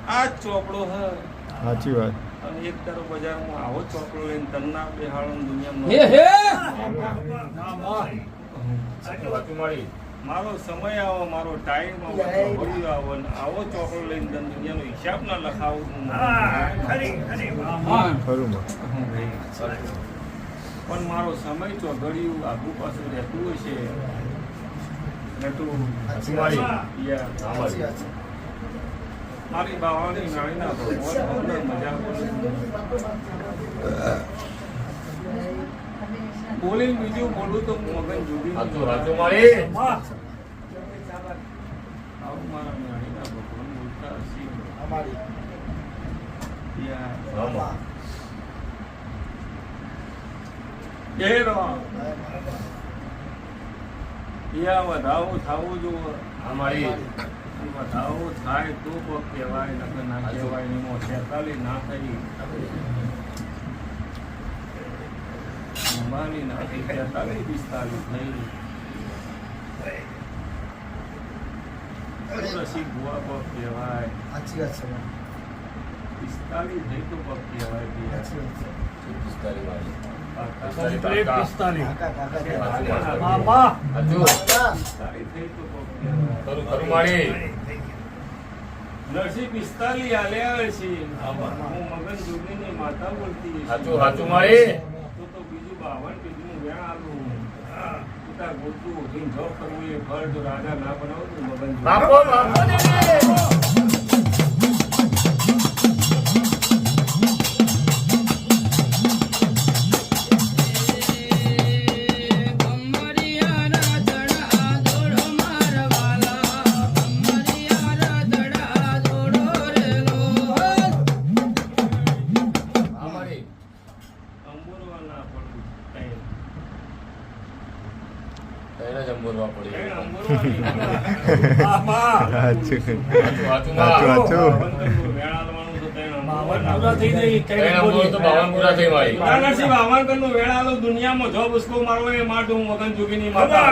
આ ચોપડો હ સાચી વાત. અને એક તારો બજારમાં આવો ચોપડો લઈને તન્ના બેહાડો દુનિયામાં મારો સમય આવો, મારો ટાઈમ આવો, આવો ને આવો ચોપડો લઈને તને દુનિયાનો હિસાબ ના લખાવું. પણ મારો સમય ચોઘડિયું આગુ પાછું રહેતું હશે ને તું મારી બાવાની નાળીના ભગવાન મજા બોલી બીજું બોલું તો મગન જોડી આવું મારા નાળીના ભગવાન બોલતા હશે. વધાવું થવું જોવે. વધાવો થાય તો પગ કહેવાય, નકર ના કહેવાય. એમાં 46 ના થઈ અંબાની ના થઈ 43 45 થઈ રસી ગુવા પગ કહેવાય. 45 થઈ તો પગ કહેવાય. 45 આલ્યા છે. હું મગન જોગીની માતા બોલતી તો બીજું 52 બીજું વેણ આલું પિતા ગોતું ઉઠીને જો કરવું એ ઘર જો રાજા ના બનાવું મગન દુનિયામાં જો બસકો મારો એ માટું મગન જોગીની માતા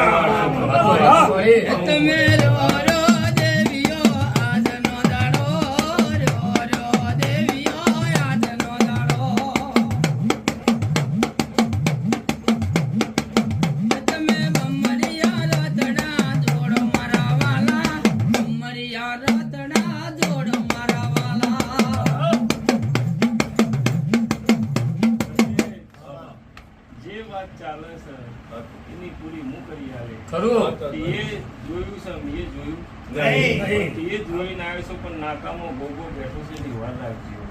ચાલે છે એની પૂરી હું કરી આવે. એ જોયું છે મેં જોયું નહીં. એ જોઈને આવ્યો છું પણ નાકામાં ગોગો બેઠો છે એની વાર રાખજો.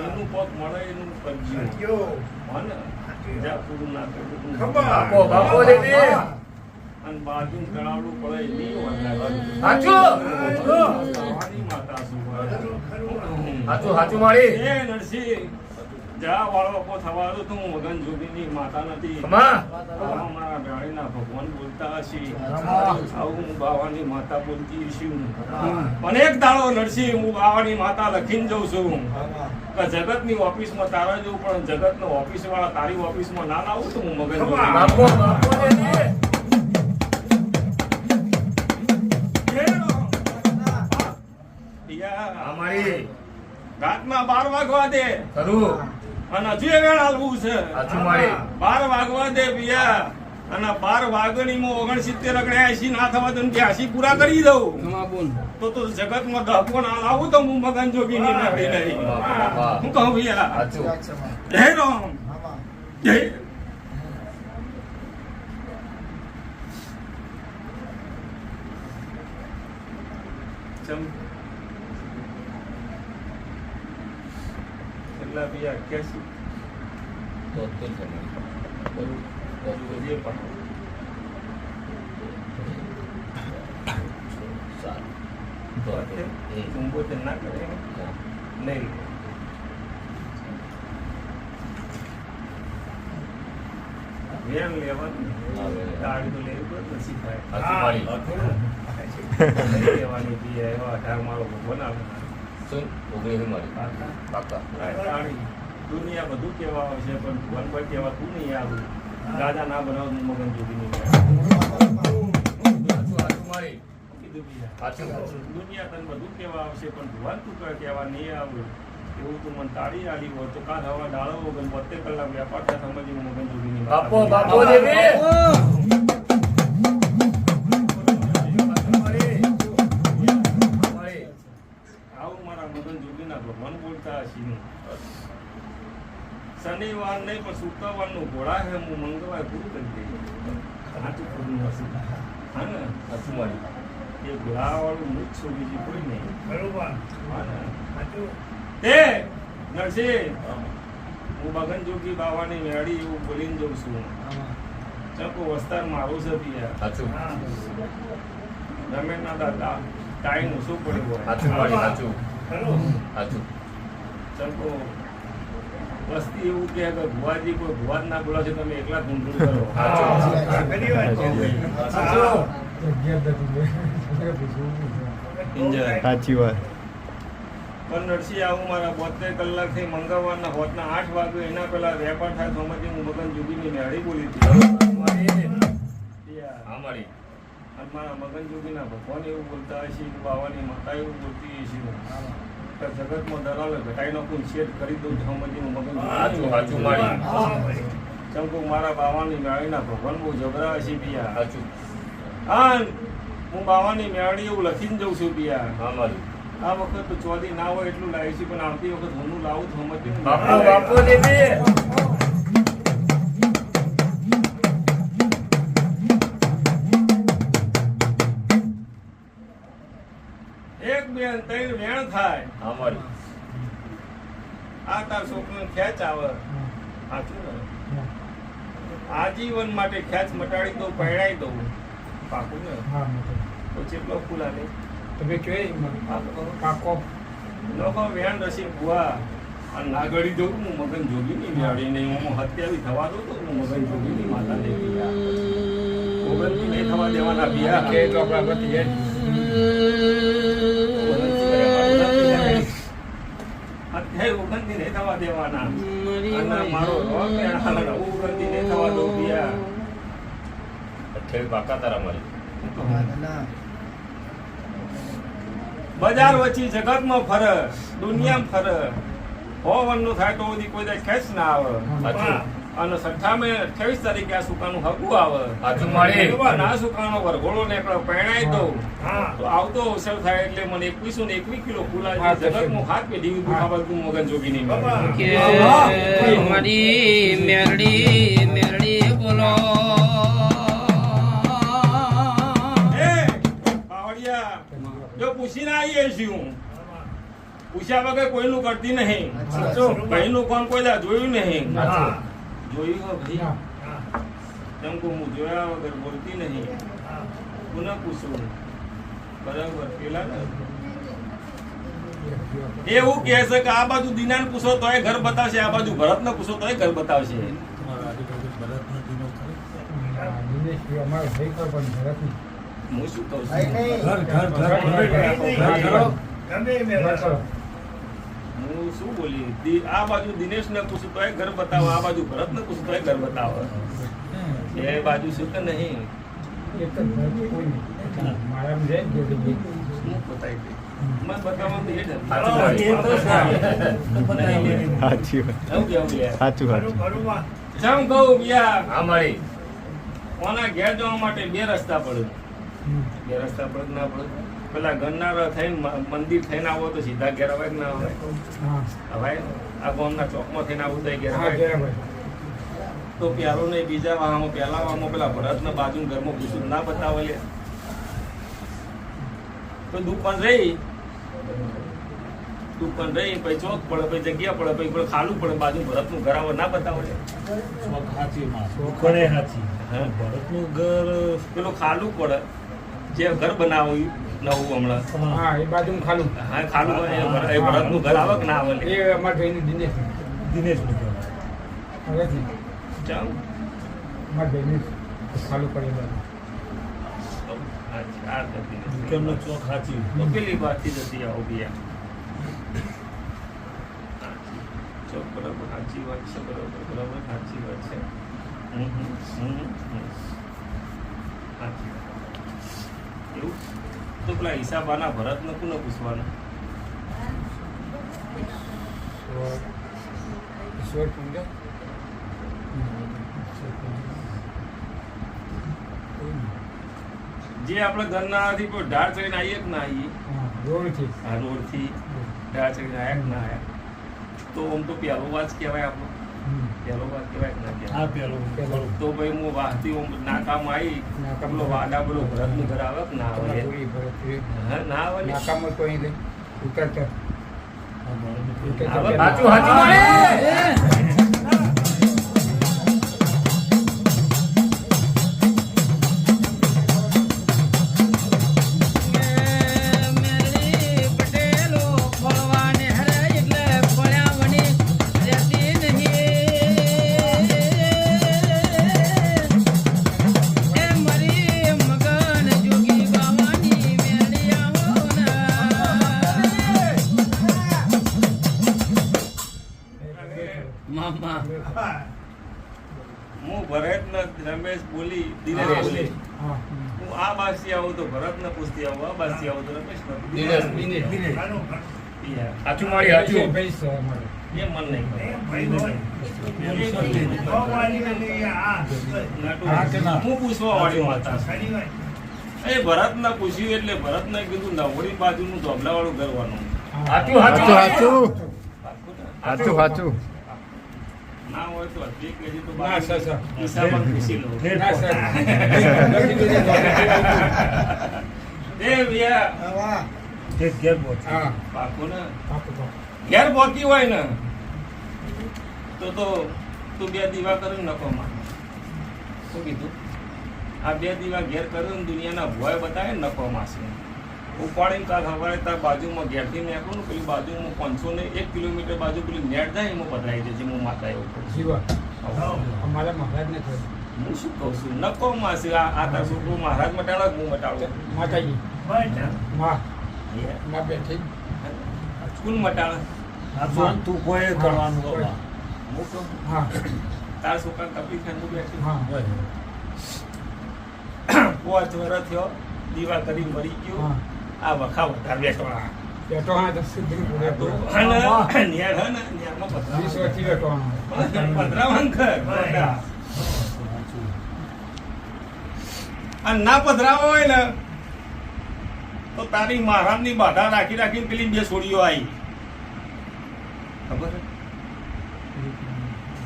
એનું પગ મળે એનું કરજો. જ્યાં પૂરું ના કરવું અને બાજુ ગણાવડું પડે એની વાર રાખજો. માતા શું નરસિંહ જા વાળો થવા દો. તું મગન જોગીની માતા નથી. મારા ગાડીના ભગવાન બોલતા હશે. આવું હું બાવાની માતા બોલતી છું. પણ એક દાડો નરસિંહ હું બાવાની માતા લખીને જઉં છું કે જગતની ઓફિસમાં તારા જવું પણ જગતનો ઓફિસ વાળા તારી ઓફિસમાં ના લાવું તો હું મગન અમારી રાતના 12 વાગવા દે. અને હજુ એ વેળ હાલવું છે. 12 વાગવા દે પિયા. અને 12 વાગણીમાં 69 80 ના થવા દઉં કે 80 પૂરા કરી દઉં તો જગતમાં દહકો ના લાવું તો હું મગન જોગીની નાખી નહીં. હું કહું ભૈયા જય રામ જય ભૈયા कैसी तुमको चलना करेगा नहीं. લેવાનું ગાડી તો લેવું પડે પછી થાય. કહેવાની બી એવા 18 માળો બનાવે શું 19 મારી પાકા દુનિયા બધું કહેવા આવશે પણ ભગવાન કોઈ કહેવાતું નહીં આવું દાદા ના બનાવતું મગન જોગીની મારી કીધું બીજા સાચું દુનિયા તને બધું કહેવા આવશે પણ ભગવાન તું કહેવા નહીં આવું એવું તું મને તાળી આલી હોય તો કાલ હવા ડાળો વગર 72 કલાક વ્યાપાર થાય સમજી મગન જોગીની બાપો બાપો દેવી આવું મારા મગન જોગીના ભગવાન બોલતા હશે શનિવાર નહીં પણ શુક્રવારનું ઘોડા છે હું મંગળવાર પૂરું કરી દઈએ સાચું પૂરું હશે હા ને સાચું મારી એ ઘોડાવાળું મૃત છો બીજી કોઈ નહીં બરોબર હા ને સાચું એ નરસિંહ હું મગન જોગી બાવાની મેળી એવું બોલીને જઉં છું ચકો વસ્તાર મારું છે પિયા સાચું રમેશના દાદા ટાઈમ ઓછું પડ્યું હોય સાચું મારી સાચું ખરું સાચું ચકો વસ્તી એવું કહે કે ભુવાજી કોઈ ભુવા જ ના બોલા છે તમે એકલા ધૂંધું કરો ઘણી વાત છે સાચું સાચી વાત પણ નરસિંહ આવું મારા 72 કલાકથી મંગળવારના હોતના 8 વાગે એના પહેલા વેપાર થાય તો હું મગન જોગીની મેળી બોલી હતી હા મારી અને મારા મગન જોગીના ભગવાન એવું બોલતા હશે બાવાની માતા એવું બોલતી હશે કે જગતમાં દલાલ ઘટાઈ નાખું શેર કરી દઉં છું મગન સાચું સાચું મારી ચંકુ મારા બાવાની મેળીના ભગવાન બહુ જબરા હશે પિયા સાચું હા હું બાવાની મેળી એવું લખીને જઉં છું પિયા હા મારી આ વખત તો ચોદી ના હોય એટલું લાવી છે પણ આવતી વખત હું લાવું છું બાપો બાપો દેવી એક બે ત્રણ વેણ થાય હા મારી આ તાર છોકરીને ખેંચ આવે સાચું ને આજીવન માટે ખેંચ મટાડી દઉં પહેરાઈ દઉં પાકું ને તો કેટલો ફૂલા નહીં તમે કેવી પાકો લોકો વેણ રસી બુઆ અને નાગડી દઉં હું મગન જોગીની મેળી નહીં હું હત્યાવી થવા દઉં તો હું મગન જોગીની માતા લઈ ગયા ઓગણથી નહીં થવા દેવાના બિયા કે તો આપણા પતિ અત્યારે ઓગણથી નહીં થવા દેવાના અને મારો રોગ ઓગણથી નહીં થવા દઉં બિયા 28 પાકા તારા મારી બજાર વચ્ચે જગતમાં ફરે દુનિયામાં ફરે હોવાનું થાય તો બધી કોઈ દાડે ખેંચ ના આવે સાચું અને 28 તારીખે આ સુકાનું હગું આવે સાચું મારી ના સુકાનો વરઘોડો નીકળે પરણાય તો હા તો આવતો અવસર થાય એટલે મને 21 ને 21 કિલો ફૂલા જગતમાં હાથ પેઢી દુખાવા તું મગન જોગીની કે મારી મેરડી મેરડી બોલો એ બાવળિયા જો પૂછીને આવીએ છીએ પૂછ્યા વગર કોઈનું કરતી નહીં ભાઈનું કોણ કોઈ દા જોયું નહીં જોયું હો ભાઈ તેમ કહું હું જોયા વગર બોલતી નહીં પુનઃ પૂછું બરાબર પેલા ને એવું કહે છે કે આ બાજુ દીનાને પૂછો તોય ઘર બતાવશે આ બાજુ ભરતને પૂછો તોય ઘર બતાવશે હું શું કહું છું હું શું બોલી આ બાજુ દિનેશને પૂછું તોય ઘર બતાવો આ બાજુ ભરતને પૂછું તોય ઘર બતાવો એ બાજુ શું કે નહીં શું બતાવી દે મને બતાવવાનું એ જ હતું. સાચી વાત એવું કેવું લે? સાચું સાચું જેમ કહું યાર હા મારી કોના ઘેર જવા માટે બે રસ્તા પડે બે રસ્તા પડે ના પડે પેલા ગરનારા થઈને મંદિર થઈને આવો તો સીધા ઘેર આવે કે ના આવે હવે આ ગામના ચોકમાં થઈને આવું તો ઘેર આવે તો પ્યારો ને બીજા વાહમાં પહેલા વાહમાં પેલા ભરતના બાજુ ઘરમાં પૂછું ના બતાવે લે તો દુકાન રહી પછી ચોક પડે પછી જગ્યા પડે પછી પેલું ખાલું પડે બાજુ ભરતનું ઘર આવે ના બતાવે લે ભરતનું ઘર પેલું ખાલું પડે જે ઘર બનાવ્યું નવું હમણાં હા એ બાજુ ખાલું હા ખાલું પડે એ ભરતનું ઘર આવે કે ના આવે લે? એ અમારા ભાઈનું દિનેશ હવેથી ચાલ અમારા ભાઈનું ખાલું પડે બાજુ આ જતી નથી. કેમનો ચોક સાચી તો પેલી બાજુથી જતી આવો ગયા. ચો બરાબર સાચી વાત છે, બરાબર સાચી વાત છે. સાચી વાત. એવું તો પેલા હિસાબાના ભરતને કોને પૂછવાનું? ઈશ્વર પૂંજા જે આપણે ઘરનાથી કોઈ ઢાળ ચડીને આવીએ કે ના આવીએ, રોડથી આ રોડથી ઢાળ ચડીને આયા કે ના આયા, તો આમ તો પહેલો વાજ કહેવાય આપણો. પહેલો વાજ કહેવાય કે ના કહેવાય? આ પેલું તો ભાઈ હું વાહતી આમ નાકામાં આવી, પેલો વાડા પેલો ભરતનું ઘર આવે કે ના આવે? હા, ના આવે ને? નાકામાં તો અહીં ઉતરતા આવે. સાચું માળી. મેરડી પટેલો ખોળવાને હરે એટલે ખોળ્યા વણી રહેતી નહીં. એ મારી મગન જોગી બાવાની મેરડી આવો મામા હું ભરત ને રમેશ બોલી, દિનેશ બોલી. હું આ બાજથી આવું તો ભરત ને પૂછતી આવું, આ બાજથી આવું તો રમેશ ને દિનેશ. સાચું માળી, સાચું. એ મન નહીં હું પૂછવા વાળી માતા. એ ભરત ને પૂછ્યું એટલે ભરત ને કીધું નવડી બાજુનું ધોબલા વાળું કરવાનું. સાચું સાચું સાચું સાચું ના હોય તો હજી કહેજે તો ના, સર, સર. હિસાબમાં પૂછી લઉં. ના સર એ ભૈયા હા પાકું ને પાકું પાકું ઘેર પોકી હોય ને તો તું બે દીવા કરીને નકોમાં. શું કીધું? આ બે દીવા ઘેર કર્યું ને દુનિયાના ભોય બતાવે ને નકોમાં છે. ઉપાડીને કાલ સવારે તાર બાજુમાં ઘેરથી નીકળું ને પેલી બાજુમાં 501 કિલોમીટર બાજુ પેલી નેટ જાય એમાં પધરાઈ જશે. હું માતા એવું કહું છું. જીવા અમારા મહારાજને થયું હું શું કહું છું? નકોમાં છે. આ તાર છોકરો મહારાજ મટાડો કે હું મટાડું? માતાજી માં માં બેઠી સ્કૂલ મટાડે. તું કોઈ કરવાનું હું કહું હા તાર છોકરા તકલીફ થાય હું બેઠી. હા 5 વર્ષ થયો દીવા કરી મરી ગયો. હા આ વખા વધારે બેઠો. બેઠો હા તો સિદ્ધિ પૂરે પૂરે અને ન્યાર હે ને ન્યારમાં 20 વર્ષથી બેઠો હા પધરાવન કર. અને ના પધરાવો હોય ને તો તારી મહારાજની બાધા રાખી રાખીને પેલી બે છોડીઓ આવી. ખબર છે?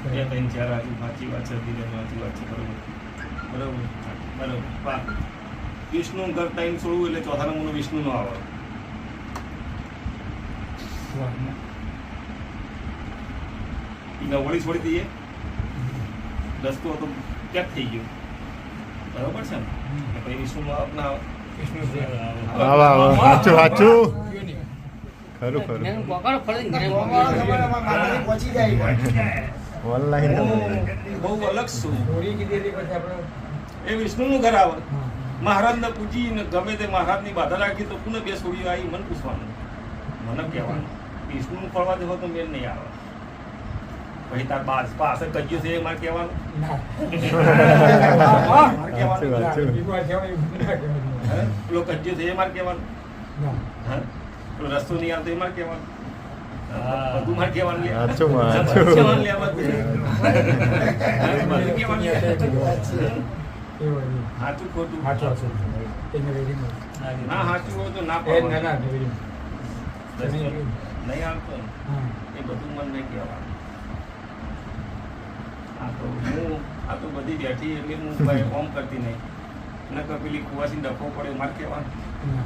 બે ત્રણ ચાર આજુ સાચી વાત છે, ધીરે સાચી વાત છે. બરોબર બરોબર બરોબર. વાહ. વિષ્ણુ ઘર ટાઈમ છોડવું એટલે ચોથા નંબરનો વિષ્ણુ નો આવે. વળી છોડી દઈએ રસ્તો હતો ક્યાંક થઈ ગયો. બરોબર છે ને? પછી વિષ્ણુ નો આવે ના આવે? વાહ વાહ સાચું સાચું ખરું ખરું મેં બોકાળો ફળીને ઘરે ઓનલાઈન હું બહુ અલગ છું. ચોરી કીધી પછી આપણે એ વિષ્ણુનું ઘર આવે. મહારાજને પૂજીને ગમે તે મહારાજની બાધા રાખી તો પુનઃ બે છોડીઓ આવી. મને પૂછવાનું, મને કહેવાનું વિષ્ણુનું ફળવા દેવો તો મેળ નહીં આવે. પછી તાર પાસે કજ્યું છે એ મારે કહેવાનું. ના મારે કહેવાનું. સાચું. વિવાહ થયો એ ના કહેવાય. હે? પેલો કજ્યું છે એ મારે કહેવાનું. ના હે? પેલો રસ્તો નહીં આવતો એ મારે કહેવાનું. બધું મારે કહેવાનું લે. સાચું કહેવાનું લે સાચું બધું. બધું કહેવાનું લે. સાચું ખોટું હાચું હાચું એને વેરી ના સાચું હોય તો ના એ ના પાડવાનું. ના વેરી નહીં આવતો ને હા એ બધું મને નહીં કહેવાનું. આ તો બધી બેઠી એટલે હું ભાઈ ઓમ કરતી નહીં. નકર પેલી કુવાસી ડખો પડે મારે કહેવાનું. ના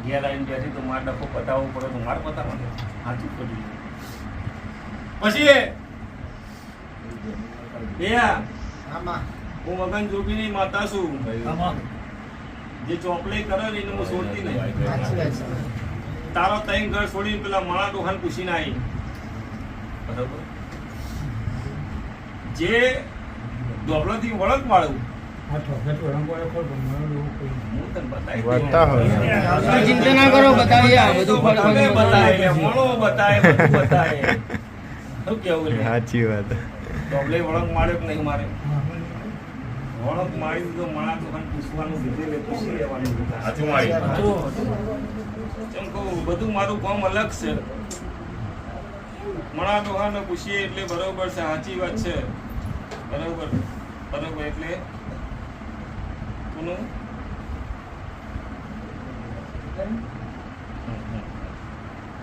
ઘેર આવીને બેઠી તો મારે ડખો પતાવવો પડે તો મારે પતાવવાનું. સાચું કર્યું. પછી હું મગન જોગીની માતા છું. જે ચોપડી કરે ને એને હું છોડતી નહીં. તારો તઈ ઘર છોડીને પેલા માણા ડોહાને પૂછીને આવી. બરાબર? જે ડોબલોથી વળક વાળું આ તો ઘટો રંગોળે ખોલ પણ મને એવું કોઈ હું તને બતાવી બતાવો. તમે ચિંતા ના કરો, બતાવીએ આ બધું ફળ તમે બતાવે મણો બતાવે બધું બતાવે શું કેવું લે સાચી વાત. ડોબલે વળંક માર્યો કે નહીં મારે વળંક મારી દીધો મણા તો ખાલી પૂછવાનું કીધું એટલે પૂછી લેવાનું સાચું મારી. કેમ કહું બધું મારું કામ અલગ છે મણા ડોહાને પૂછીએ એટલે બરોબર છે સાચી વાત છે બરોબર બરોબર એટલે કોનું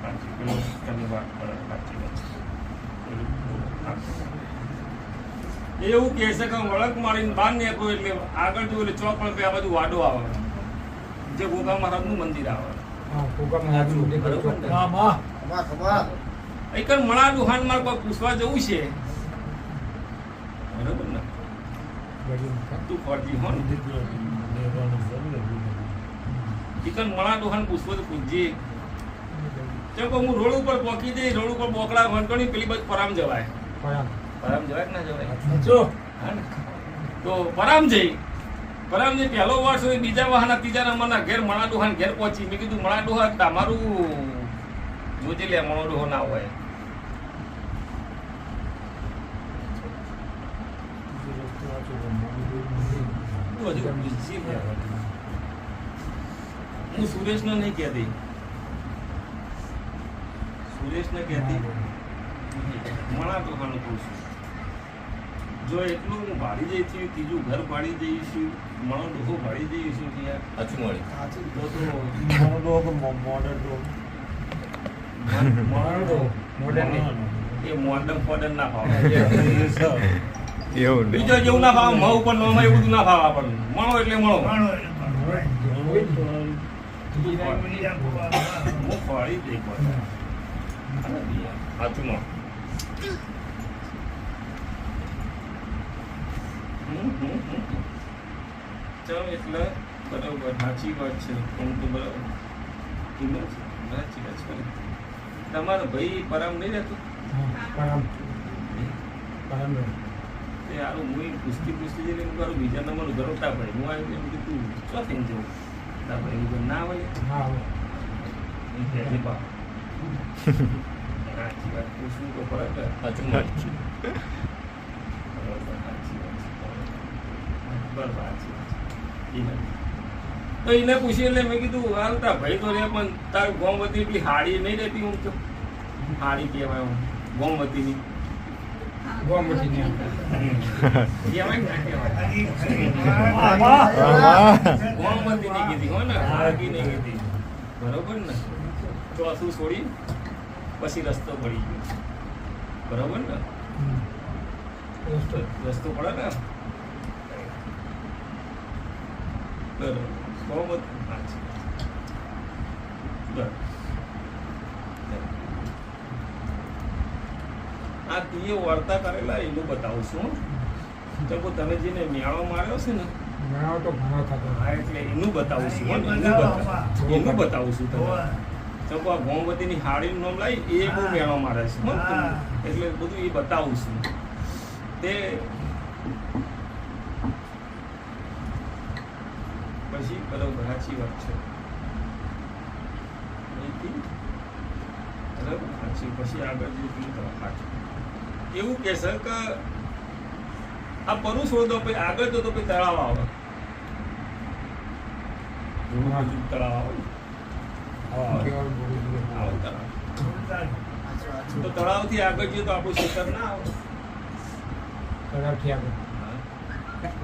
સાચી પેલું એની વાત કરે સાચી વાત છે. એવું કહે છે કે વળક મારીને બહાર નીકળું એટલે આગળ જોયું એટલે ચોક પણ આ બધું વાડો આવે જે ગોગા મહારાજનું મંદિર આવે હા કોકામાં હાજર મોટી બરોબર ને? હા માં એક મણા દુહાન માં કોઈ પૂછવા જવું છે બરોબર ને બધી તું ફરજી હો ને ચિકન મણા દુહાન પૂછવો તો પૂછજે કેમ કે હું રોડ ઉપર પોકી જઈ રોડ ઉપર બોકડા વંટણી પેલી બાજુ પરામ જવાય પરામ પરામ જવાય કે ના જવાય જો હા ને? તો પરામ જઈ પહેલો વર્ષ હોય બીજા વાહના ત્રીજા નંબરના ઘેર મણા દુહાન ઘેર પહોંચી મેં કીધું મણા દુહા તમારું જોજે લે મણો દુહો ના હોય હું સુરેશ ને નહીં કહેતી સુરેશ ને કહેતી મણા દુહાનું પૂછું જો એટલું હું ભાડી જઈશું ત્રીજું ઘર ભાડી જઈશું મણો ડોહો ભાડી જઈશું ત્યાં સાચું મારી. મોડર્ન એ મોડર્ન ફોડર્ન ના ભાવે એવું ને. બીજો જેવું ના ભાવ મઉ ઉપર નોમાં એવું બધું ના ભાવ આપણને મણો એટલે મણો હું ફળી જ એક વાર સાચું માં. ચાલો એટલે બરોબર સાચી વાત છે હું તો બરોબર કીધું છે સાચી વાત છે તમારો ભાઈ પરમ નહીં રહેતું પરામ પરામ એ હારું હું પૂછતી જઈને હું મારું બીજા નંબર ગરોટા ભાઈ હું આવી એમ કીધું ચો થઈને જવું ના ભાઈ એવું ના હોય હા એ પહેલી વાત સાચી વાત પૂછવું તો પડે સાચું મારી. તો એને પૂછ્યું એટલે મેં કીધું હાલ તાર ભાઈ તો રે પણ તાર ગોમવતી એટલી હાડી નહીં રહેતી હું તો હાડી કહેવાય હું ગોમવતીની ગોમતી ને કહેવાય ને ના કહેવાય ગોમવતી નહીં કીધી હોય ને હાડી નહીં કીધી બરોબર ને ચોથું છોડી પછી રસ્તો પડી ગયો બરોબર ને રસ્તો પડે ને બરોબર બહુ આ તીએ વાર્તા કરેલા એનું બતાવું છું તો તમે જેને મેળો માર્યો છે ને ઘણો તો ઘણો થતો હા એટલે એનું બતાવું છું હો, એનું બતાવું છું તમે ચકો આ ગોમવતીની હાડીનું નામ લાવી એ બહુ મેળો મારે છે હો તમને. એટલે બધું એ બતાવું છું તે પછી બરોબર સાચી વાત છે અહીંથી બરાબર સાચી પછી આગળ જે પેલું તરફ સાચું એવું કે છે કે આ પરું છોડ દો પછી આગળ તો પછી તળાવ આવે તળાવ આવે ને? આવે તળાવ તો તળાવથી આગળ જઈએ તો આપણું ખેતર ના આવે તરફથી આગળ હા.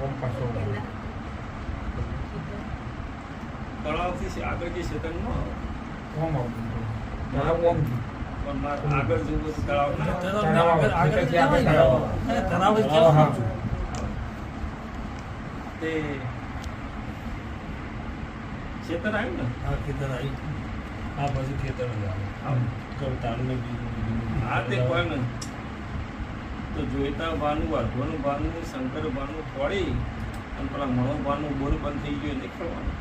ઓમ પાછો તળાવથી આગળ જે ખેતર ન આવે ઓમ આવતું તરફ ઓમ પણ મારે આગળ જવું તો તળાવ ના આવે. તરફ આગળથી આગળ તરફ હા તે ખેતર આવ્યું ને હા તે પણ તો જોઈતા ભાનું વાઘવાનું ભાનું શંકર ભાનું ફોડી અને પેલા મણો ભાનું બોર બંધ થઈ ગયું નીકળવાનું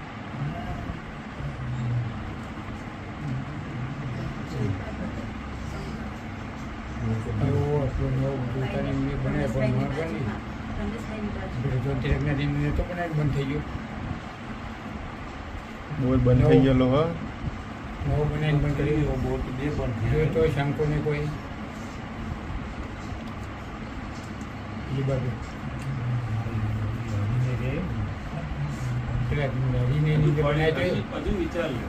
એવો હતો ને એવું પોતાની બને પણ ન બની તિલકના દિન તો પણ એક બંધ થઈ ગયો બોલ બંધ થઈ ગયેલો હો નવો બનાવીને બંધ કરી દીધો. બોટ બે પણ જો તો શંકુને કોઈ એ બાજુ પેલા હરીને નીચે બનાવ્યો તો હજુ વિચાર લે.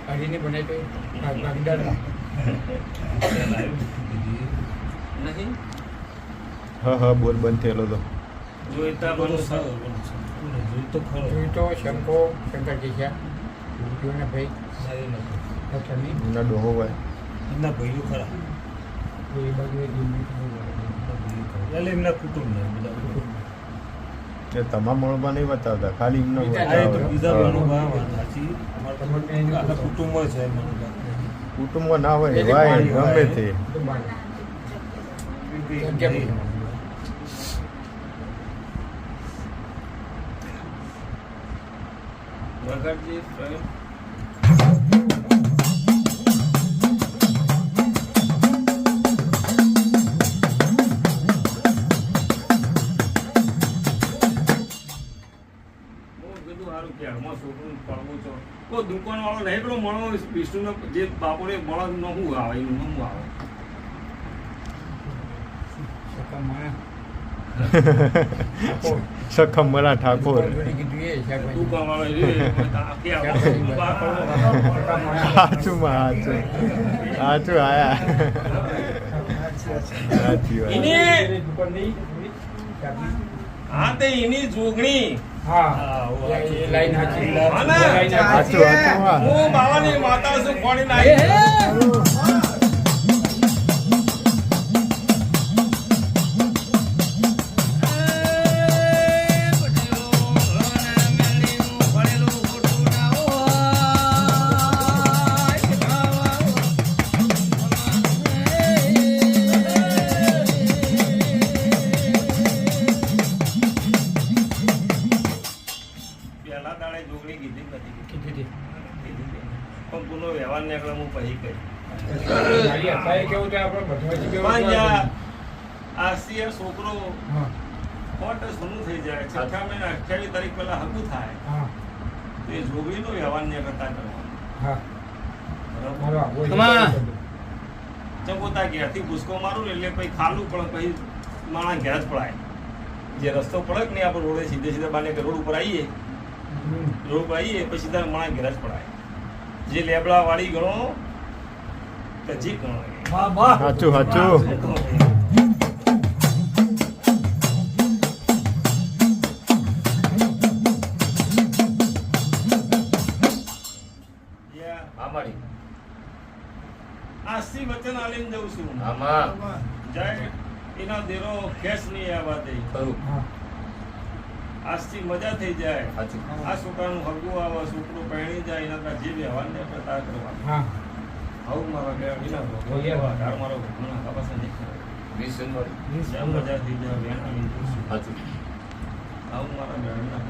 હરીને બનાવ્યો તો ભાગીદાર નહીં હા હા બોલ બંધ થયેલો તો જોઈતા બધું બનવું સારું જોઈ તો ખરો જોઈ તો શંકો શંકર કેશા જોઈને ભાઈ ડૉક્ટરની એમના ડોહો ભાઈ એમના ભાઈઓ ખરા એ બાજુ એટલે એમના કુટુંબના બધા એ તમામ મળવા નહીં બતાવતા ખાલી એમનો બીજા આ એ તો બતાવે. બીજા હા. મનુભા સાચી અમારા આખા કુટુંબ છે મનુભા કુટુંબમાં ના હોય ભાઈ ગમે તે વગાડજી પ્રવીણ. બહુ કીધું હારું કે હાલમાં છોકરું પડવું છો કોઈ દુકાનવાળો નહીં પેલો મળો વિષ્ણુનો જે બાપોરે મળો નો શું આવે એનું શું આવે સખમ મરા ઠાકોર દુકાનવાળો એ આખી આપણે બાપોરો. સાચું માં સાચું આયા સાચી વાત એની હા તે એની જોગણી સાચું સાચું હા હું બાવાની માતા છું કોણી નાઈ પહેલા દાડે જોગણી કીધી જ નથી કીધી પણ પુનો વ્યવહાર ને આગળ હું પછી કહી આશી છોકરો ખોટ સોનું થઈ જાય 6 મહિના 28 તારીખ પહેલા હકું થાય તો એ જોગણીનો વ્યવહાર ને કરતા કરવાનો ચંપોતા ઘેરથી ભૂસકો મારું ને એટલે પછી ખાલું પણ પછી માણસ ઘેર જ પડાય જે રસ્તો પડે કે નહીં આપણે રોડે સીધે સીધા બાને રોડ ઉપર આવીએ પછી તારે માણસ ઘેર જ પડાય જે લેબડા વાળી ગણો કે જી ગણો સાચું સાચું અમારી આજથી વચન આલીને જઉં છું આમાં જય એના દેરો ખેસ નહીં આવવા દે ખરું આજથી મજા થઈ જાય સાચું આ છોકરાનું હગું આવે છોકરો પહેણી જાય એના પર જે વ્યવહાર ને પ્રતાર કરવા આવું મારા બે વિના મારો ભગવાન ખબર નહીં કરે 20 જનવરી મજા થઈ જાય વેણ આવીને જઉં છું સાચું આવું મારા બેન ના